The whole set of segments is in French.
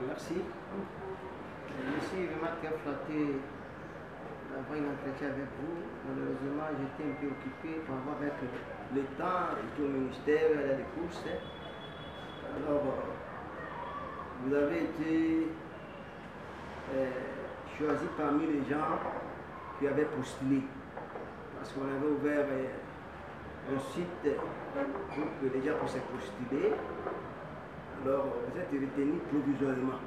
Merci. Je suis vraiment très flatté d'avoir un entretien avec vous. Malheureusement, j'étais un peu occupé par rapport avec le temps, tout le ministère, les courses. Alors, vous avez été choisi parmi les gens qui avaient postulé. Parce qu'on avait ouvert un site pour que les gens puissent postuler. Alors, vous êtes retenu provisoirement.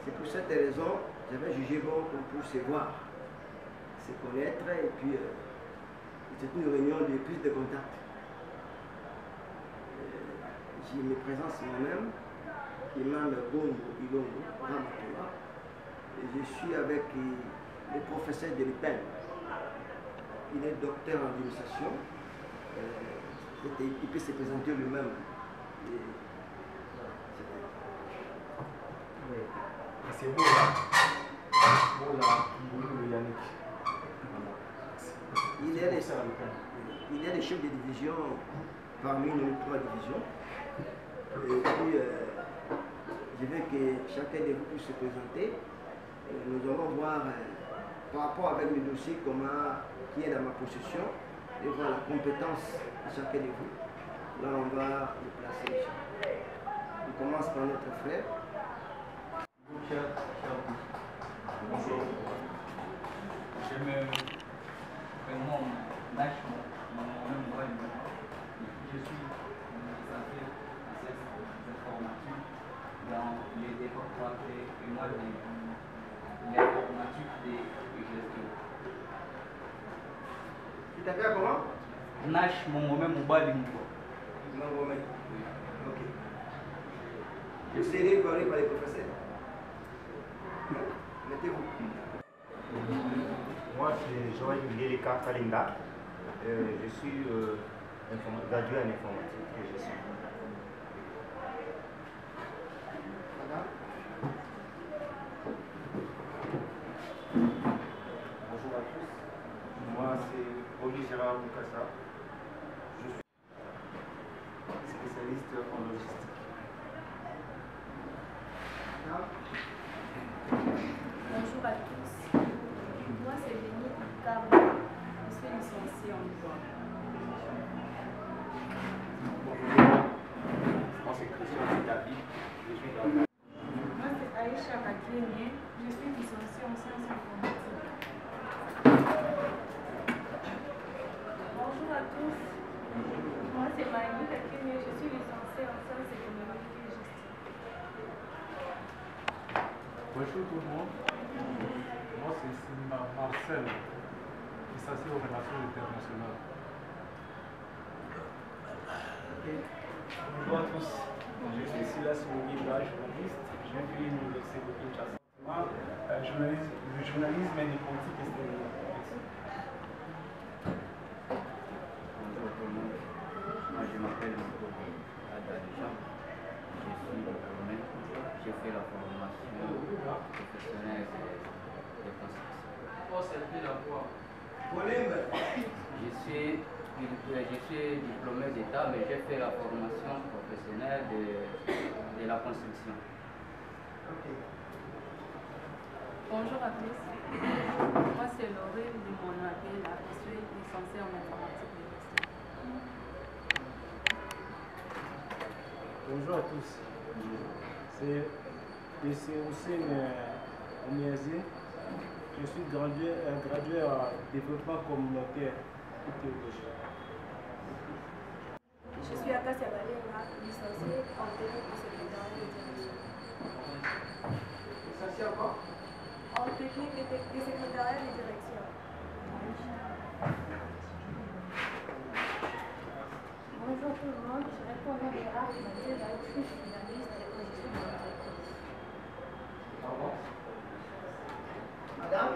C'est pour cette raison que j'avais jugé bon qu'on puisse se voir, se connaître, et puis c'est une réunion de prise de contact. Je me présente moi-même, Imam Bongo Ilongo Ramatola, et je suis avec le professeur de l'EPEN. Il est docteur en administration. Il peut se présenter lui-même. C'est beau là. Beau là, Yannick. Il est le chef de division parmi nos 3 divisions. Et puis, je veux que chacun de vous puisse se présenter. Et nous allons voir par rapport avec le dossier qui est dans ma possession et voir la compétence de chacun de vous. Là, on va le placer. On commence par notre frère. Bonjour. Je me prénomme Nash, mon nom est je suis licencié en sciences informatiques dans les départements et moi de l'informatique de gestion. Tu t'appelles comment? Nash, mon nom est Moubalimbo. Ok. Je serai parlé par les professeurs. Mettez-vous. Moi, c'est Joël Leleka Kalinda. Je suis gradué en informatique et gestion. Madame. Bonjour à tous. Moi, c'est Oli Gérard Moukassa. Je suis spécialiste en logistique. Bonjour à tous. Moi, c'est Béni Kabo. Je suis licenciée en droit. Bonjour. Moi, c'est Christian David. Je suis dans la... Moi, c'est Aïcha Kakene. Je suis licenciée en sciences informatiques. Bonjour à tous. Moi, c'est Maïmi Kakene. Je suis licenciée en sciences économiques et gestion. Bonjour tout le monde. Moi c'est Marcel, licencié aux relations internationales. Bonjour à tous. Je suis Silas Mouguila, journaliste. Je vis à l'Université de Kinshasa. Le journalisme et les politiques extérieures. Bonjour tout le monde. Moi je m'appelle Adadja. Je suis diplômé. J'ai fait la formation professionnelle de construction. Je suis diplômé d'État, mais j'ai fait la formation professionnelle de la construction. Bonjour à tous. Moi, c'est Laurel de Monavel. Je suis licenciée en informatique et gestion. Bonjour à tous. C'est Hussein Omiazi. Je suis gradué en développement communautaire et théologie. Je suis Akasia Balenga, licenciée en technique de secrétariat de direction. Licencié en quoi? En technique de secrétariat de direction. Bonjour tout le monde, je réponds au nom de Raph Mathieu, je suis finaliste de la gestion de l'entreprise. Madame?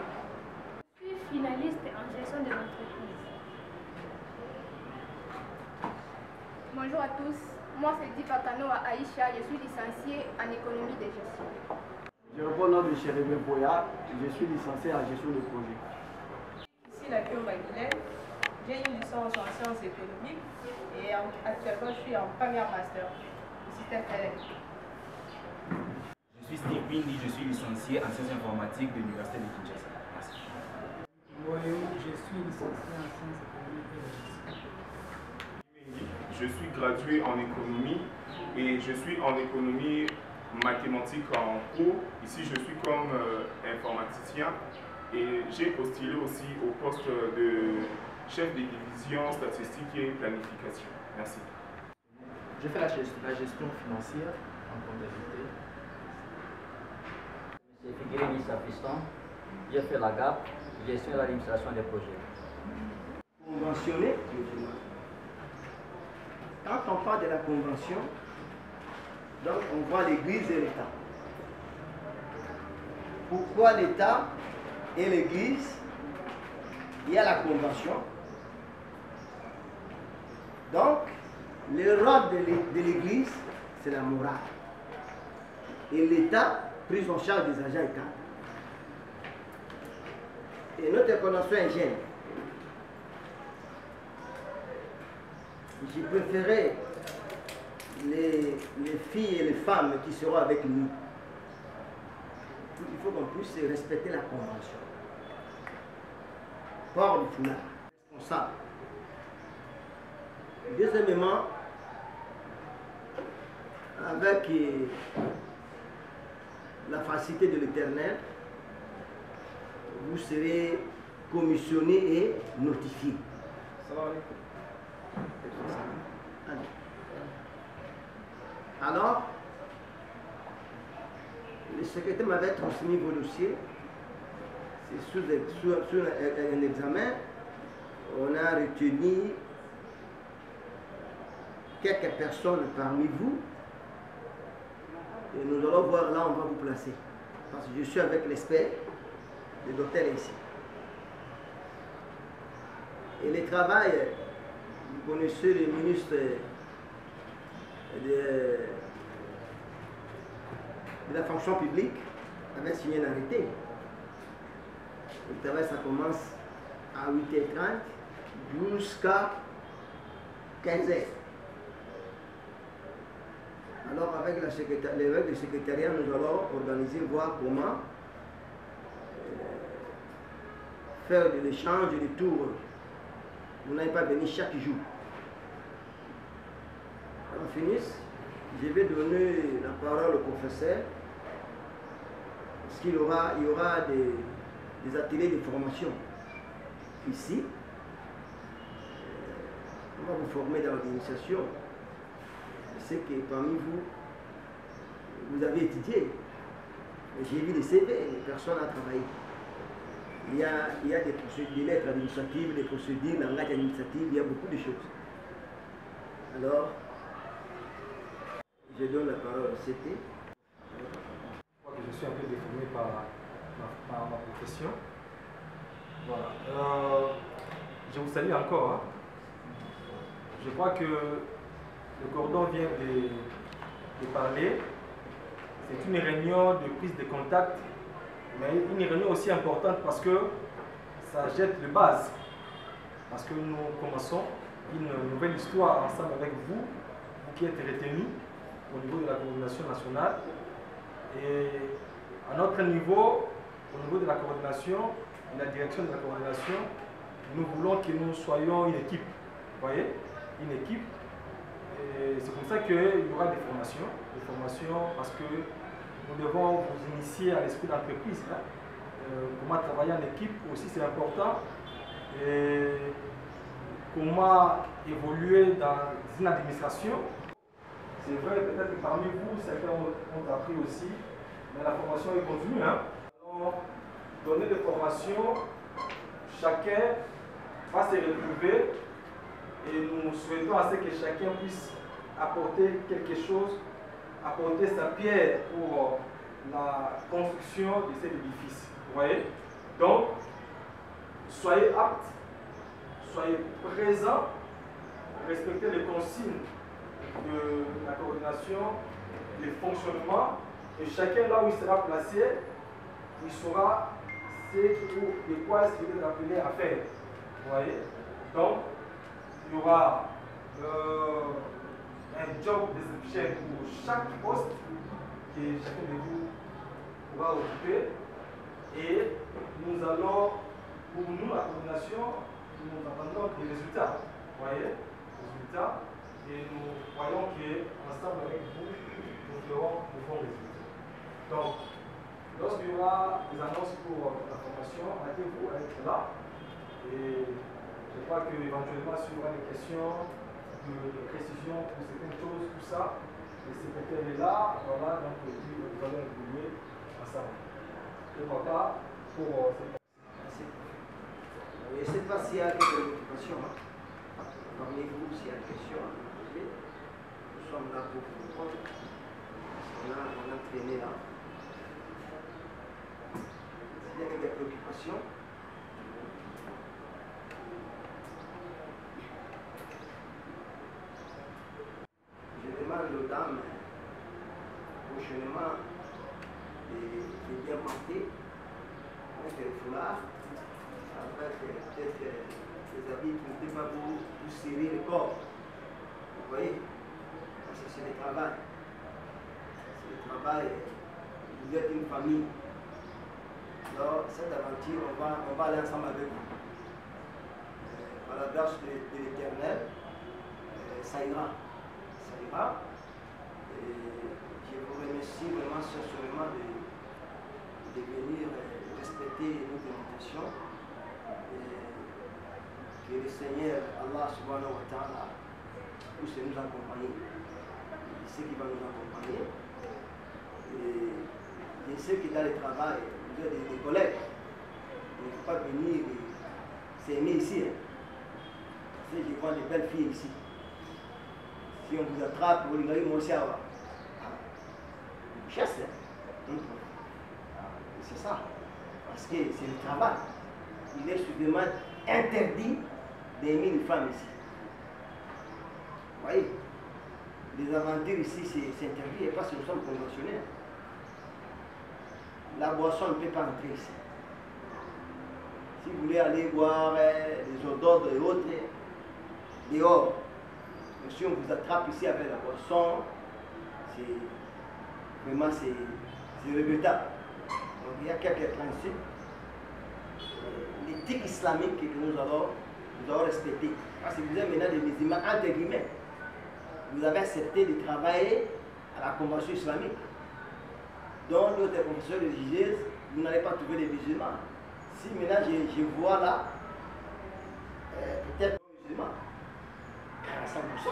Je suis finaliste en gestion de l'entreprise. Bonjour à tous, moi c'est Dipakano Aïcha, je suis licenciée en économie de gestion. Je réponds au nom de Chérébé Boya, je suis licencié en gestion de projet. ici la Cure Magdeleine. J'ai une licence en sciences économiques et actuellement je suis en première master au système électrique. Je suis Steve Bindi, je suis licencié en sciences informatiques de l'Université de Kinshasa. Merci. Oui, je suis licencié en sciences économiques et logistiques. Je suis gradué en économie et je suis en économie mathématiques en cours. Ici, je suis comme informaticien et j'ai postulé aussi au poste de chef de division statistique et planification. Merci. Je fais la gestion financière en comptabilité. C'est Figueredo Safistan. J'ai fait la GAP, gestion et l'administration des projets. Conventionné, quand on parle de la convention, donc on voit l'Église et l'État. Pourquoi l'État et l'Église? Il y a la convention. Donc, le rôle de l'Église, c'est la morale. Et l'État, prise en charge des agents et cadres. Et notre convention est jeune. J'ai préféré les filles et les femmes qui seront avec nous. Il faut qu'on puisse respecter la convention. Port du foulard, responsable. Deuxièmement, avec la facilité de l'Éternel, vous serez commissionné et notifié. Alors, le secrétaire m'avait transmis vos dossiers. C'est sur un examen. On a retenu quelques personnes parmi vous. Et nous allons voir là, on va vous placer. Parce que je suis avec l'expert, le docteur ici. Et le travail, vous connaissez le ministre de la fonction publique avait signé un arrêté. Le travail, ça commence à 8h30 jusqu'à 15h. Alors avec le secrétariat, nous allons organiser, voir comment faire de l'échange de tours. Vous n'allez pas venir chaque jour. Quand on finisse, je vais donner la parole au professeur. Parce qu'il y aura des ateliers de formation ici. On va vous former dans l'organisation. Je sais que parmi vous, vous avez étudié. J'ai vu des CV, les personnes à travailler. Il y a des procédures, des lettres administratives, des procédures, langage administratif, il y a beaucoup de choses. Alors, je donne la parole à CT. Je suis un peu déformé par ma profession. Voilà. Je vous salue encore. Hein. Je crois que le cordon vient de parler. C'est une réunion de prise de contact, mais une réunion aussi importante parce que ça jette de base. Parce que nous commençons une nouvelle histoire ensemble avec vous, vous qui êtes retenus au niveau de la coordination nationale. Et à notre niveau, au niveau de la coordination et la direction de la coordination, nous voulons que nous soyons une équipe. Vous voyez, une équipe. Et c'est comme ça qu'il y aura des formations parce que nous devons vous initier à l'esprit d'entreprise. Comment travailler en équipe aussi, c'est important. Et comment évoluer dans une administration. C'est vrai, peut-être que parmi vous, certains ont appris aussi, mais la formation est continue. Hein. Nous allons donner des formations, chacun va se retrouver et nous souhaitons à ce que chacun puisse apporter quelque chose, apporter sa pierre pour la construction de cet édifice. Vous voyez? Donc, soyez aptes, soyez présents, respectez les consignes de la coordination, les fonctionnements, et chacun là où il sera placé, il saura ce de quoi il est appelé à faire. Vous voyez? Donc, il y aura un job description pour chaque poste que chacun de vous pourra occuper. Et nous allons, pour nous, la coordination, nous attendons des résultats. Vous voyez? Résultats. Et nous croyons qu'ensemble avec vous, nous ferons de bons résultats. Donc, lorsqu'il y aura des annonces pour la formation, arrêtez-vous à être là. Et je crois qu'éventuellement, s'il y aura des questions, de précision pour certaines choses, tout ça, le secrétaire est là, voilà, donc nous allons évoluer ensemble. Et voilà pour cette partie. Et cette fois-ci, il y a quelques occupations. Parmi vous, s'il y a des questions à vous poser, nous sommes là pour vous répondre. On a traîné là. S'il y a des préoccupations, je demande aux dames prochainement de bien porter avec le foulard, avec peut-être des habits qui ne peuvent pas vous serrer le corps. Vous voyez? Parce que c'est le travail. C'est le travail. Vous êtes une famille. Alors, cette aventure, on va aller ensemble avec vous. Par la grâce de l'Éternel, ça ira. Ça ira. Et je vous remercie vraiment sincèrement de venir respecter nos invitations. Que le Seigneur, Allah subhanahu wa ta'ala, puisse nous accompagner. Il sait qu'il va nous accompagner. Et je sais que dans le travail, vous êtes des collègues. Il ne faut pas venir s'aimer ici. Si je vois des belles filles ici. Si on vous attrape, vous regardez moi aussi avoir. Chasse. C'est ça. Parce que c'est le travail. Il est suffisamment interdit d'aimer une femme ici. Vous voyez? Les aventures ici, c'est interdit, et parce que nous sommes conventionnels. La boisson ne peut pas entrer ici. Si vous voulez aller boire les eaux d'ordre et autres, dehors. Mais si on vous attrape ici avec la boisson, vraiment c'est regrettable. Donc il y a quelques principes. L'éthique islamique que nous allons respecter. Parce que vous êtes maintenant des musulmans, entre guillemets. Vous avez accepté de travailler à la convention islamique. Dans l'autre professeur religieuse, vous n'allez pas trouver des musulmans. Si maintenant je vois là, peut-être musulmans, 45%.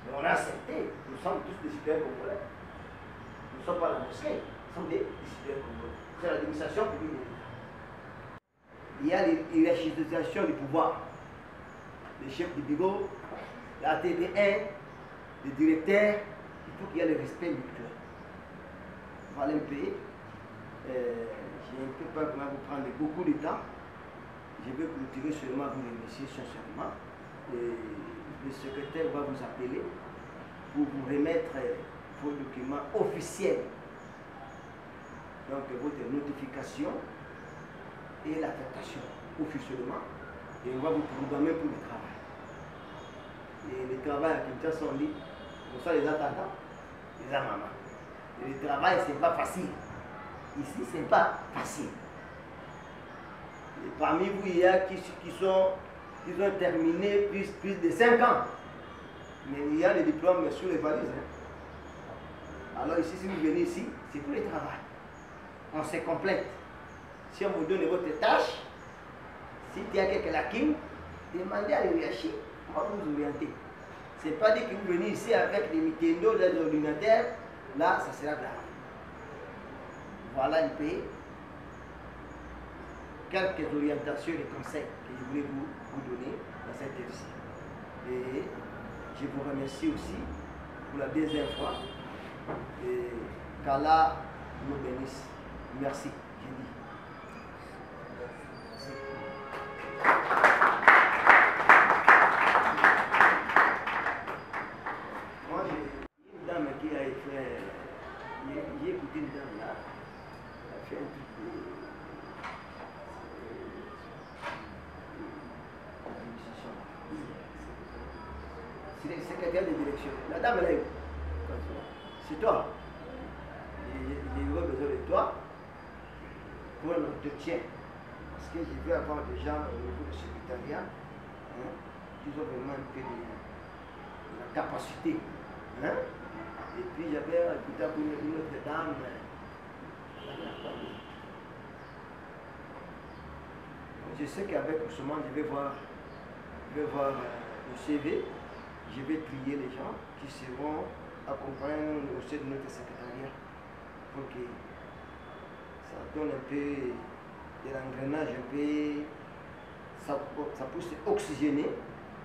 Mais on a accepté, nous sommes tous des citoyens congolais. Nous ne sommes pas la mosquée, nous sommes des citoyens congolais. C'est l'administration publique. Il y a l'hierarchisation du pouvoir. Le chef du bureau, la TD1, le directeur, il faut qu'il y ait le respect mutuel. Voilà un peu. J'ai un peu peur de vous prendre beaucoup de temps. Je vais clôturer seulement vous remercier sincèrement. Le secrétaire va vous appeler pour vous remettre vos documents officiels. Donc votre notification et l'affectation officiellement. Et on va vous programmer pour le travail. Et le travail à Kinshasa, on dit, pour ça les attendants, les amamans. Et le travail, ce n'est pas facile. Ici, ce n'est pas facile. Et parmi vous, il y a qui ont terminé plus de 5 ans. Mais il y a les diplômes sur les valises. Hein. Alors ici, si vous venez ici, c'est pour le travail. On se complète. Si on vous donne votre tâche, si il y a quelques lacunes, demandez à l'hiérarchie, on va vous orienter. Ce n'est pas dit que vous venez ici avec des Nintendo, des ordinateurs, là, ça sera grave. Voilà un peu quelques orientations et conseils que je voulais vous donner dans cette émission. Et je vous remercie aussi pour la deuxième fois. Et qu'Allah nous bénisse. Merci. Je dis. Moi, j'ai une dame qui a fait. J'ai écouté une dame là. Elle a fait un truc C'est le secrétaire de direction. La dame là, c'est toi. J'ai besoin de toi pour un entretien. Parce que je vais avoir des gens au niveau du secrétariat qui ont vraiment un peu de la capacité. Et puis j'avais écouté une autre dame. Je sais qu'avec Ousmane, je vais voir le CV, je vais trier les gens qui seront accompagnés au sein de notre secrétariat pour que ça donne un peu de l'engrenage, un peu, ça puisse oxygéner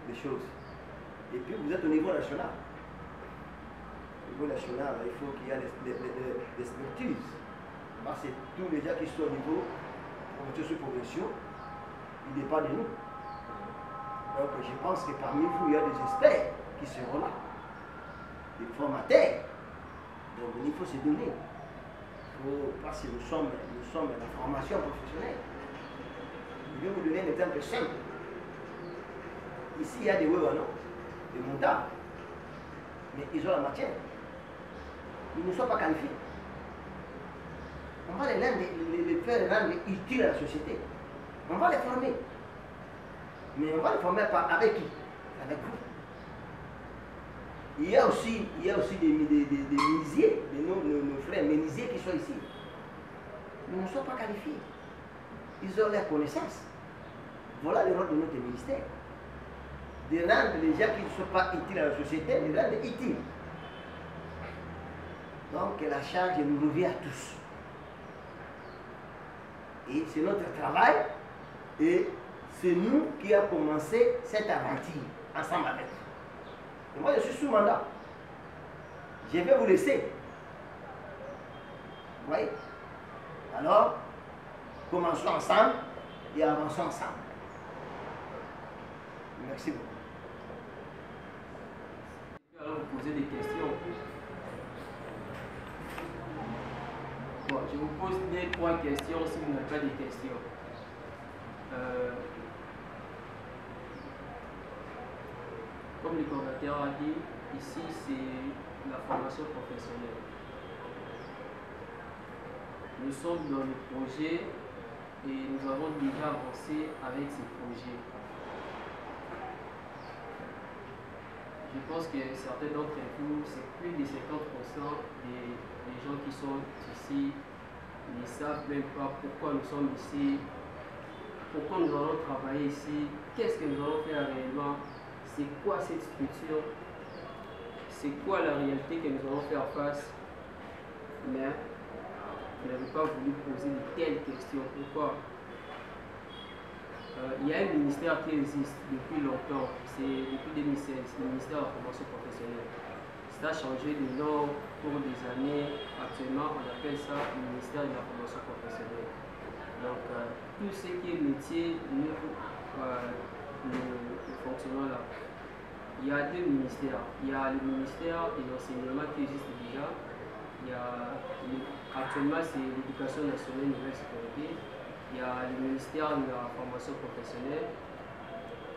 les choses. Et puis vous êtes au niveau national. Au niveau national, il faut qu'il y ait l'expertise. Parce que tous les gens qui sont au niveau provinciaux, ils dépendent de nous. Donc je pense que parmi vous, il y a des experts qui seront là, des formateurs. Donc il faut se donner. Parce que nous sommes la formation professionnelle. Je vais vous donner un exemple simple. Ici, il y a des Wéwanos, des montages, mais ils ont la matière. Ils ne sont pas qualifiés. On va les faire rendre utiles à la société. On va les former. Mais on va les former avec qui? Avec vous. Il y a aussi des menuisiers, nos frères menuisiers qui sont ici. Ils ne sont pas qualifiés. Ils ont leurs connaissances. Voilà le rôle de notre ministère. De rendre les gens qui ne sont pas utiles à la société, de rendre utiles. Donc la charge nous revient à tous. Et c'est notre travail. Et c'est nous qui avons commencé cette aventure ensemble avec vous. Et moi, je suis sous mandat. Je vais vous laisser. Vous voyez? Alors, commençons ensemble et avançons ensemble. Merci beaucoup. Alors, vous posez des questions. Bon, je vous pose 2-3 questions si vous n'avez pas de questions. Comme le coordinateur a dit, ici c'est la formation professionnelle. Nous sommes dans le projet et nous avons déjà avancé avec ce projet. Je pense que certains d'entre vous, c'est plus de 50% des gens qui sont ici ne savent même pas pourquoi nous sommes ici, pourquoi nous allons travailler ici, qu'est-ce que nous allons faire réellement, c'est quoi cette structure, c'est quoi la réalité que nous allons faire face. Mais vous n'avez pas voulu poser de telles questions. Pourquoi? Il y a un ministère qui existe depuis longtemps, c'est depuis 2016, le ministère de la formation professionnelle. Ça a changé de nom au cours des années. Actuellement, on appelle ça le ministère de la formation professionnelle. Donc, tout ce qui est métier, nous fonctionnons là. Il y a deux ministères. Il y a le ministère de l'enseignement qui existe déjà. Il y a, actuellement, c'est l'éducation nationale et nouvelle sécurité. Il y a le ministère de la formation professionnelle.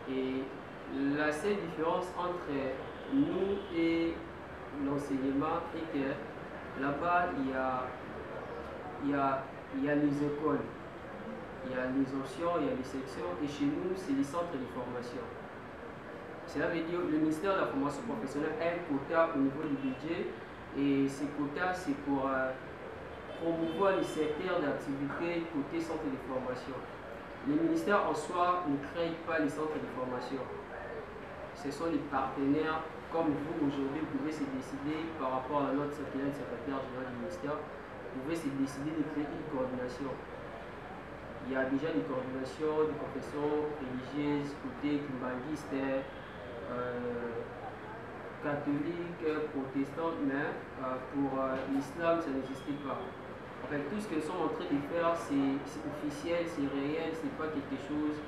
Et la seule différence entre nous et l'enseignement est que là-bas, il y a les écoles, il y a les options, il y a les sections. Et chez nous, c'est les centres de formation. Cela veut dire que le ministère de la formation professionnelle a un quota au niveau du budget. Et ces quotas, c'est pour promouvoir les secteurs d'activité côté centre de formation. Le ministère en soi ne crée pas les centres de formation. Ce sont les partenaires, comme vous aujourd'hui, vous pouvez se décider par rapport à notre secrétaire général du ministère, vous pouvez se décider de créer une coordination. Il y a déjà des coordinations de confessions religieuses, côté kimbanguiste, catholique, protestant, mais pour l'islam, ça n'existe pas. En fait, tout ce que nous sommes en train de faire, c'est officiel, c'est réel, c'est pas quelque chose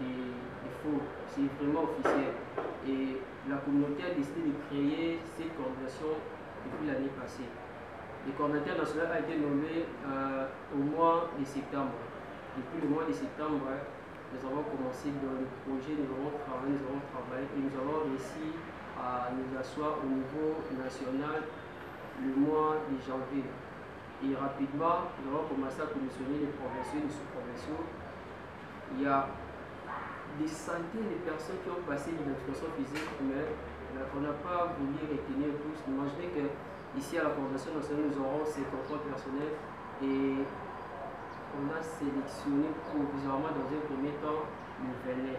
de faux, c'est vraiment officiel. Et la communauté a décidé de créer cette coordination depuis l'année passée. Le coordinateur national a été nommé au mois de septembre. Depuis le mois de septembre, Nous avons commencé dans le projet, nous avons travaillé et nous avons réussi à nous asseoir au niveau national le mois de janvier. Et rapidement, nous avons commencé à commissionner les provinciaux et les sous-provinciaux. Il y a des centaines de personnes qui ont passé l'identification physique, mais on n'a pas voulu retenir tous. Imaginez qu'ici à la Convention nationale, nous aurons ces contrôles personnels et on a sélectionné provisoirement dans un premier temps le 29.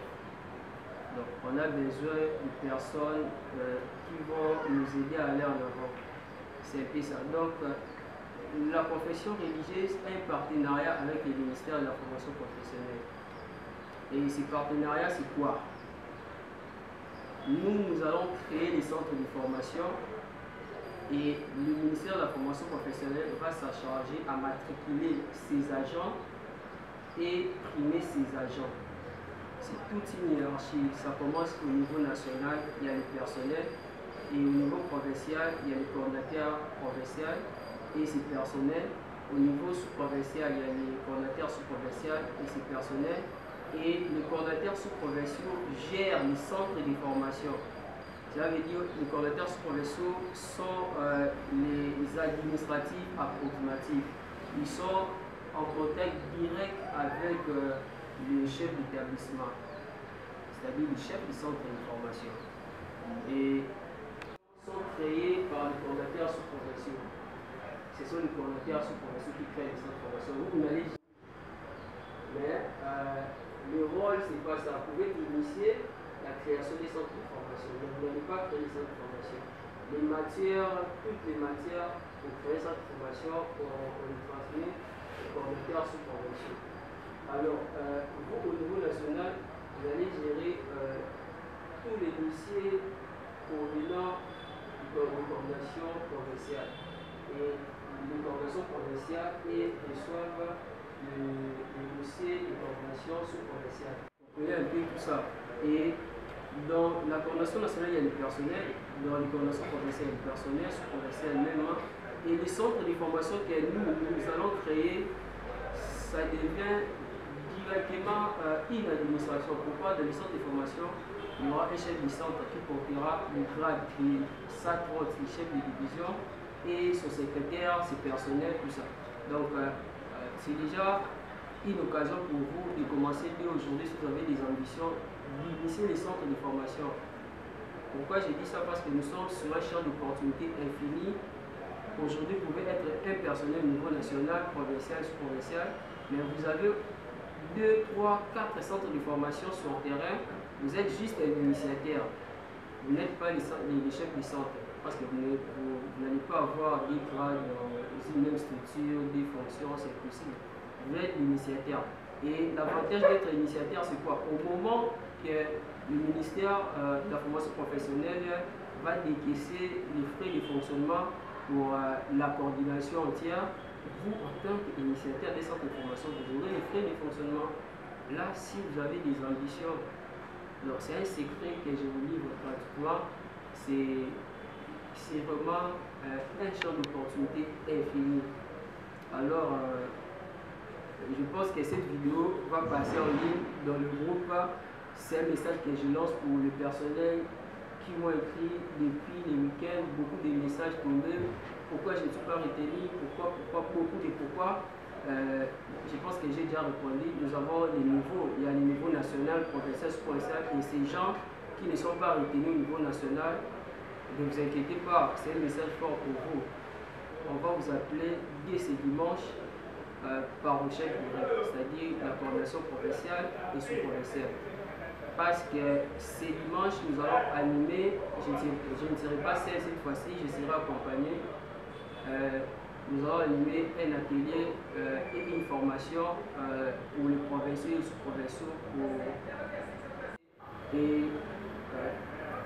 Donc on a besoin de personnes qui vont nous aider à aller en avant. C'est un peu ça. Donc la profession religieuse a un partenariat avec le ministère de la formation professionnelle. Et ce partenariat, c'est quoi? Nous allons créer des centres de formation et le ministère de la formation professionnelle va s'en charger à matriculer ses agents et primer ses agents. C'est toute une hiérarchie. Ça commence au niveau national, il y a le personnel, et au niveau provincial, il y a le coordinateur provincial et ses personnels. Au niveau sous-provincial, il y a les coordinateurs sous-provinciaux et ses personnels. Et les coordinateurs sous-provinciaux gèrent les centres de formation. Cela veut dire que les coordinateurs sous-provinciaux sont les administratifs approximatifs. Ils sont en contact direct avec le chef d'établissement, c'est-à-dire le chef du centre de formation. Et sont créés par les coordinateurs sous-provinciaux. Ce sont les coordinateurs sous-provinciaux qui créent les centres de formation. Vous m'allez dire, mais le rôle, c'est pas ça. Vous pouvez initier la création des centres de formation, mais vous n'allez pas créer les centres de formation. Les matières, toutes les matières pour créer ces centres de formation, on les transmet aux coordinateurs sous-provinciaux. Alors, vous, au niveau national, vous allez gérer tous les dossiers provenant de coordination provinciale. Et les coordinations provinciales reçoivent les dossiers de coordination sous-provinciale. On connaît un peu tout ça. Et dans la coordination nationale, il y a le personnel. Dans les coordinations provinciales, il y a le personnel, sous-provincial même. Et les centres de formation que nous allons créer, ça devient directement une administration. Pourquoi? Dans les centres de formation, il y aura un chef de centre qui portera le grade qui s'accroît, le chef de division, et son secrétaire, ses personnels, tout ça. Donc, c'est déjà une occasion pour vous de commencer dès aujourd'hui, si vous avez des ambitions, d'initier les centres de formation. Pourquoi j'ai dit ça? Parce que nous sommes sur un champ d'opportunités infini. Aujourd'hui, vous pouvez être un personnel au niveau national, provincial, sous-provincial, mais vous avez 2, 3, 4 centres de formation sur le terrain. Vous êtes juste un initiateur. Vous n'êtes pas les chefs de centre. Parce que vous n'allez pas avoir des grades dans une même structure, des fonctions, c'est possible. Vous êtes l'initiateur. Et l'avantage d'être initiateur, c'est quoi? Au moment que le ministère de la formation professionnelle va décaisser les frais de fonctionnement pour la coordination entière, vous, en tant qu'initiateur des centres de formation, vous aurez les frais de fonctionnement. Là, si vous avez des ambitions, c'est un secret que je vous livre pratiquement, c'est vraiment un champ d'opportunité infini. Alors, je pense que cette vidéo va passer en ligne dans le groupe. C'est un message que je lance pour le personnel qui m'ont écrit depuis les week-ends, beaucoup de messages pour eux. Pourquoi je ne suis pas retenu, pourquoi, beaucoup de pourquoi. Je pense que j'ai déjà répondu. Nous avons les niveaux, il y a les niveaux national, provincial, sous-provincial, et ces gens qui ne sont pas retenus au niveau national, ne vous inquiétez pas, c'est un message fort pour vous. On va vous appeler dès ce dimanche par chef direct, c'est-à-dire la coordination provinciale et sous-provinciale. Parce que ce dimanche, nous allons animer, je ne serai pas seul cette fois-ci, je serai accompagné. Nous allons animer un atelier et une formation pour les provinciaux et les sous-provinciaux. Et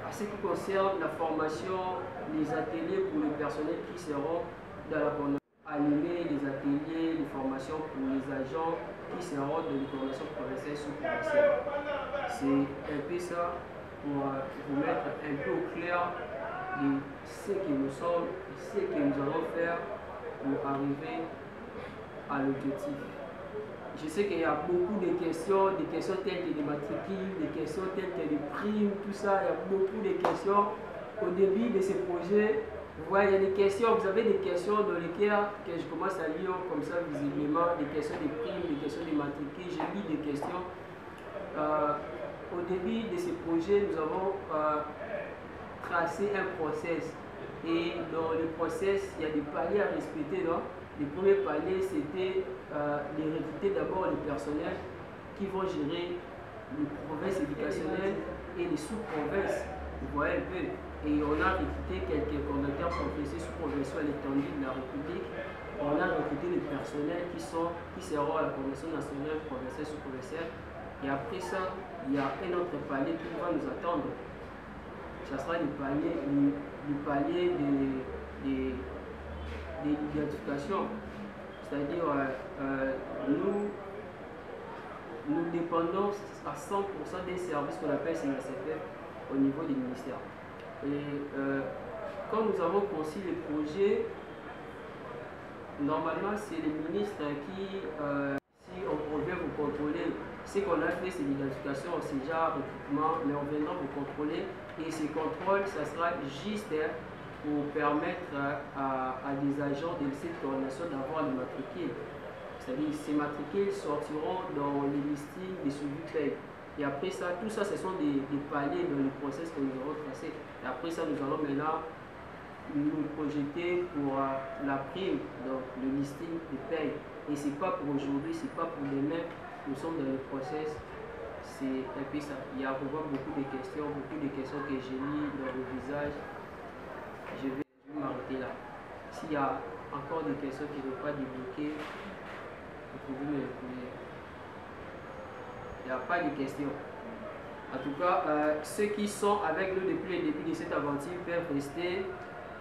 à ce qui concerne la formation, les ateliers pour les personnels qui seront dans la coordination, animer les ateliers, les formations pour les agents qui seront dans les coordinations provinciales sous-provinciales. C'est un peu ça pour vous mettre un peu au clair de ce que nous sommes, ce que nous allons faire pour arriver à l'objectif. je sais qu'il y a beaucoup de questions telles que des matricules, des questions telles que des primes, tout ça. Il y a beaucoup de questions au début de ces projets. Vous voyez, il y a des questions, vous avez des questions dans lesquelles que je commence à lire comme ça visiblement, des questions des primes, des questions des matricules. J'ai lu des questions. Au début de ces projets, nous avons tracé un process. Et dans le process, il y a des paliers à respecter. Non? Le premier palier, c'était de recruter d'abord les personnels qui vont gérer les provinces éducationnelles et les sous-provinces. Vous voyez un peu. Et on a recruté quelques coordonnateurs professionnels sous-provinciaux à l'étendue de la République. On a recruté les personnels qui seront à la Convention nationale provinciale sous-provinciale. Et après ça, il y a un autre palier qui va nous attendre. Ça sera le palier de l'identification. C'est-à-dire, nous dépendons à 100% des services qu'on appelle CNCF au niveau des ministères. Et quand nous avons conçu le projet, normalement c'est les ministres qui, si on revient vous contrôler, ce qu'on a fait c'est l'identification, c'est déjà recrutement, mais on viendra vous contrôler et ces contrôles, ça sera juste pour permettre à des agents de cette coordination d'avoir les matricules. C'est-à-dire ces matricules sortiront dans les listings des suivis. Et après ça, tout ça, ce sont des paliers dans le process que nous avons tracé. Et après ça, nous allons maintenant nous projeter pour la prime, donc le listing de paye. Et ce n'est pas pour aujourd'hui, ce n'est pas pour demain. Nous sommes dans le process. C'est un peu ça. Il y a beaucoup de questions que j'ai mis dans le visage. Je vais m'arrêter là. S'il y a encore des questions qui ne sont pas débloquées, vous pouvez me répondre. Il n'y a pas de questions. En tout cas, ceux qui sont avec nous depuis le début de cette aventure peuvent rester.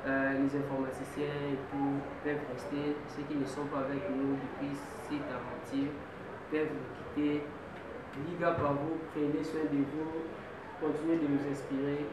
Les informaticiens et tout peuvent rester. Ceux qui ne sont pas avec nous depuis cette aventure peuvent nous quitter. Big up à vous, prenez soin de vous, continuez de nous inspirer.